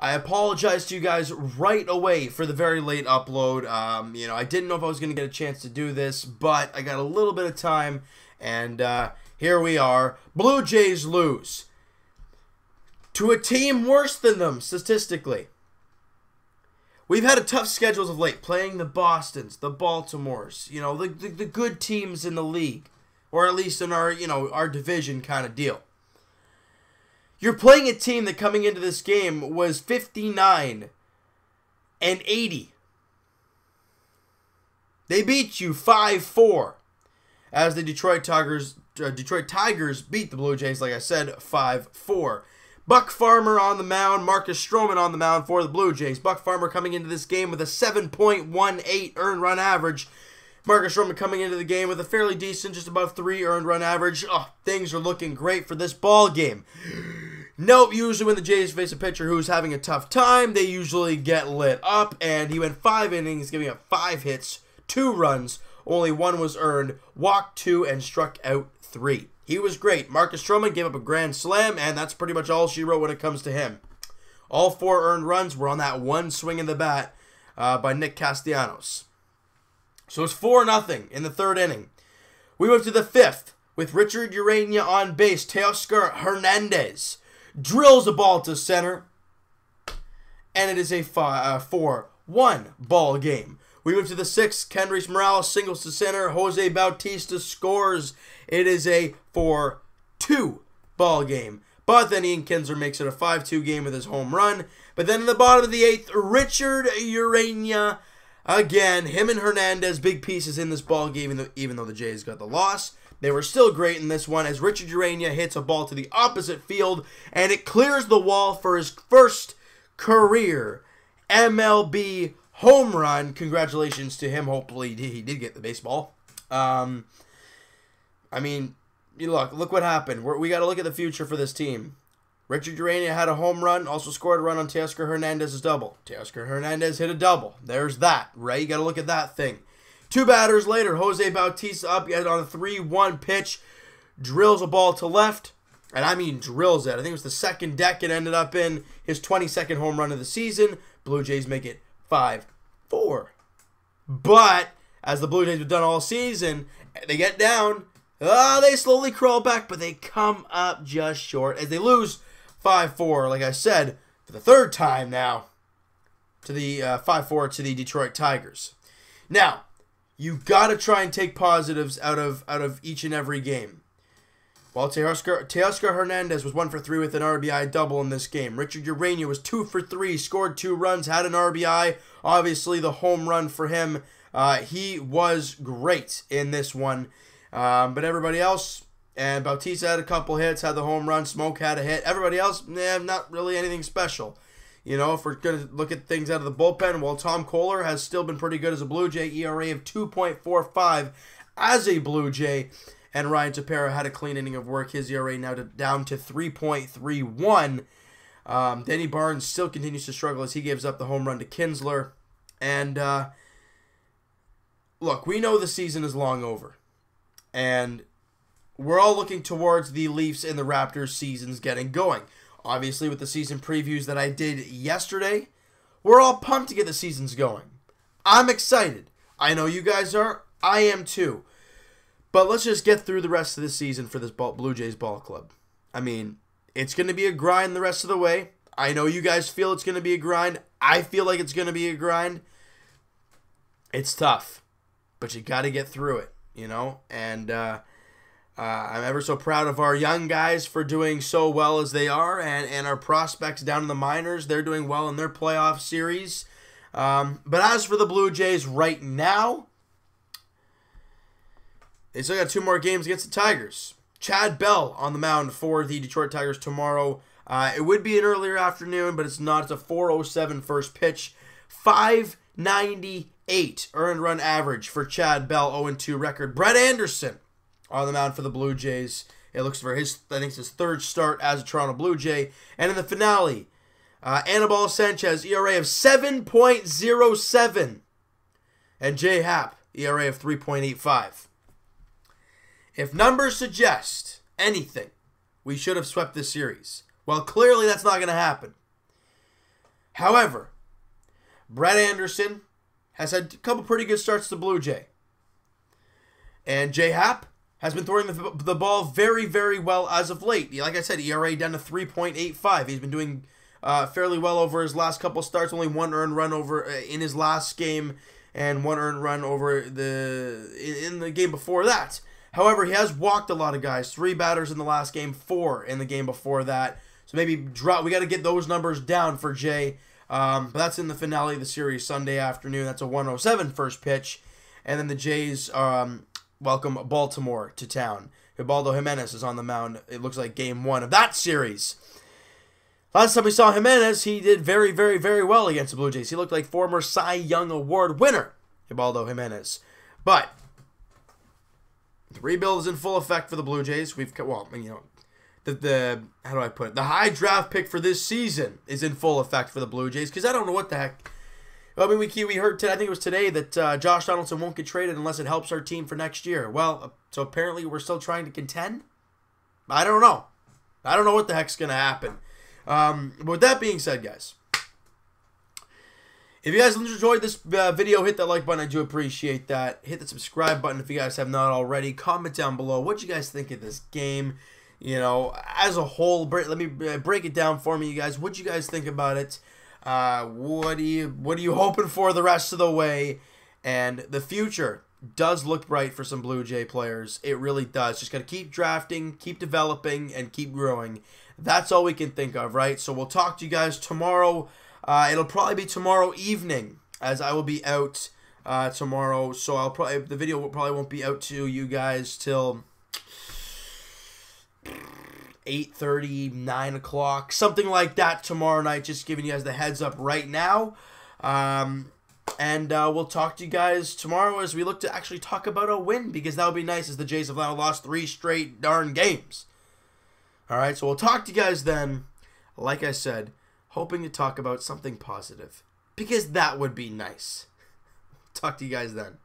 I apologize to you guys right away for the very late upload. I didn't know if I was going to get a chance to do this, but I got a little bit of time, and here we are. Blue Jays lose to a team worse than them, statistically. We've had a tough schedule as of late, playing the Bostons, the Baltimores, the good teams in the league, or at least in our division kind of deal. You're playing a team that coming into this game was 59-80. They beat you 5-4 as the Detroit Tigers beat the Blue Jays, like I said, 5-4. Buck Farmer on the mound, Marcus Stroman on the mound for the Blue Jays. Buck Farmer coming into this game with a 7.18 earned run average. Marcus Stroman coming into the game with a fairly decent, just above 3 earned run average. Oh, things are looking great for this ball game. Nope, usually when the Jays face a pitcher who's having a tough time, they usually get lit up, and he went 5 innings, giving up 5 hits, 2 runs, only 1 was earned, walked 2, and struck out 3. He was great. Marcus Stroman gave up a grand slam, and that's pretty much all she wrote when it comes to him. All 4 earned runs were on that one swing of the bat by Nick Castellanos. So it's 4-0 in the 3rd inning. We move to the 5th with Richard Urania on base. Teoscar Hernandez drills a ball to center, and it is a 4-1 ball game. We move to the 6th. Kendrys Morales singles to center. Jose Bautista scores. It is a 4-2 ball game. But then Ian Kinsler makes it a 5-2 game with his home run. But then in the bottom of the 8th, Richard Urania, again, him and Hernandez, big pieces in this ball game, even though the Jays got the loss. They were still great in this one as Richard Urania hits a ball to the opposite field, and it clears the wall for his first career MLB home run. Congratulations to him. Hopefully he did get the baseball. Look what happened. We got to look at the future for this team. Richard Urania had a home run, also scored a run on Teoscar Hernandez's double. Teoscar Hernandez hit a double. There's that, right? You got to look at that thing. 2 batters later, Jose Bautista up yet on a 3-1 pitch, drills a ball to left, and I mean drills it. I think it was the second deck it ended up in, his 22nd home run of the season. Blue Jays make it 5-4. But, as the Blue Jays have done all season, they get down, they slowly crawl back, but they come up just short as they lose 5-4, like I said, for the 3rd time now, to the 5-4 to the Detroit Tigers. Now, you got to try and take positives out of each and every game. While Teoscar Hernandez was 1 for 3 with an RBI double in this game. Richard Urania was 2 for 3, scored 2 runs, had an RBI. Obviously, the home run for him. He was great in this one. But everybody else, and Bautista had a couple hits, had the home run. Smoke had a hit. Everybody else, not really anything special. If we're going to look at things out of the bullpen, well, Tom Koehler has still been pretty good as a Blue Jay, ERA of 2.45 as a Blue Jay. And Ryan Tepera had a clean inning of work. His ERA now down to 3.31. Denny Barnes still continues to struggle as he gives up the home run to Kinsler. And, look, we know the season is long over. And we're all looking towards the Leafs and the Raptors seasons getting going. Obviously, with the season previews that I did yesterday, we're all pumped to get the seasons going. I'm excited. I know you guys are. I am too. But let's just get through the rest of the season for this Blue Jays ball club. It's going to be a grind the rest of the way. I know you guys feel it's going to be a grind. I feel like it's going to be a grind. It's tough. But you got to get through it, And I'm ever so proud of our young guys for doing so well as they are, and our prospects down in the minors, they're doing well in their playoff series. But as for the Blue Jays right now, they still got 2 more games against the Tigers. Chad Bell on the mound for the Detroit Tigers tomorrow. It would be an earlier afternoon, but it's not. It's a 4:07 first pitch. 5.98 earned run average for Chad Bell, 0-2 record. Brett Anderson on the mound for the Blue Jays. It looks for his 3rd start as a Toronto Blue Jay. And in the finale, Anibal Sanchez, ERA of 7.07. And Jay Happ, ERA of 3.85. If numbers suggest anything, we should have swept this series. Well, clearly that's not going to happen. However, Brett Anderson has had a couple pretty good starts to Blue Jay. And J-Happ has been throwing the ball very, very well as of late. Like I said, ERA down to 3.85. He's been doing fairly well over his last couple starts. Only one earned run over in his last game, and one earned run over in the game before that. However, he has walked a lot of guys. 3 batters in the last game, 4 in the game before that. So maybe we got to get those numbers down for Jay. But that's in the finale of the series Sunday afternoon. That's a 1:07 first pitch. And then the Jays welcome Baltimore to town. Ubaldo Jimenez is on the mound. It looks like game 1 of that series. Last time we saw Jimenez, he did very, very, very well against the Blue Jays. He looked like former Cy Young Award winner, Ubaldo Jimenez. But the rebuild is in full effect for the Blue Jays. How do I put it? The high draft pick for this season is in full effect for the Blue Jays, because I don't know what the heck. I mean, we heard today, I think it was today, that Josh Donaldson won't get traded unless it helps our team for next year. Well, so apparently we're still trying to contend? I don't know. I don't know what the heck's going to happen. But with that being said, guys, if you guys enjoyed this video, hit that like button. I do appreciate that. Hit the subscribe button if you guys have not already. Comment down below what you guys think of this game. You know, as a whole, let me break it down for me, you guys. What you guys think about it? What are you hoping for the rest of the way? And the future does look bright for some Blue Jay players. It really does. Just got to keep drafting, keep developing, and keep growing. That's all we can think of, right? So we'll talk to you guys tomorrow. It'll probably be tomorrow evening, as I will be out tomorrow. So the video probably won't be out to you guys till 8:30, 9 o'clock, something like that tomorrow night. Just giving you guys the heads up right now. And we'll talk to you guys tomorrow as we look to actually talk about a win, because that would be nice, as the Jays have now lost 3 straight darn games. All right, so we'll talk to you guys then. Like I said, hoping to talk about something positive, because that would be nice. Talk to you guys then.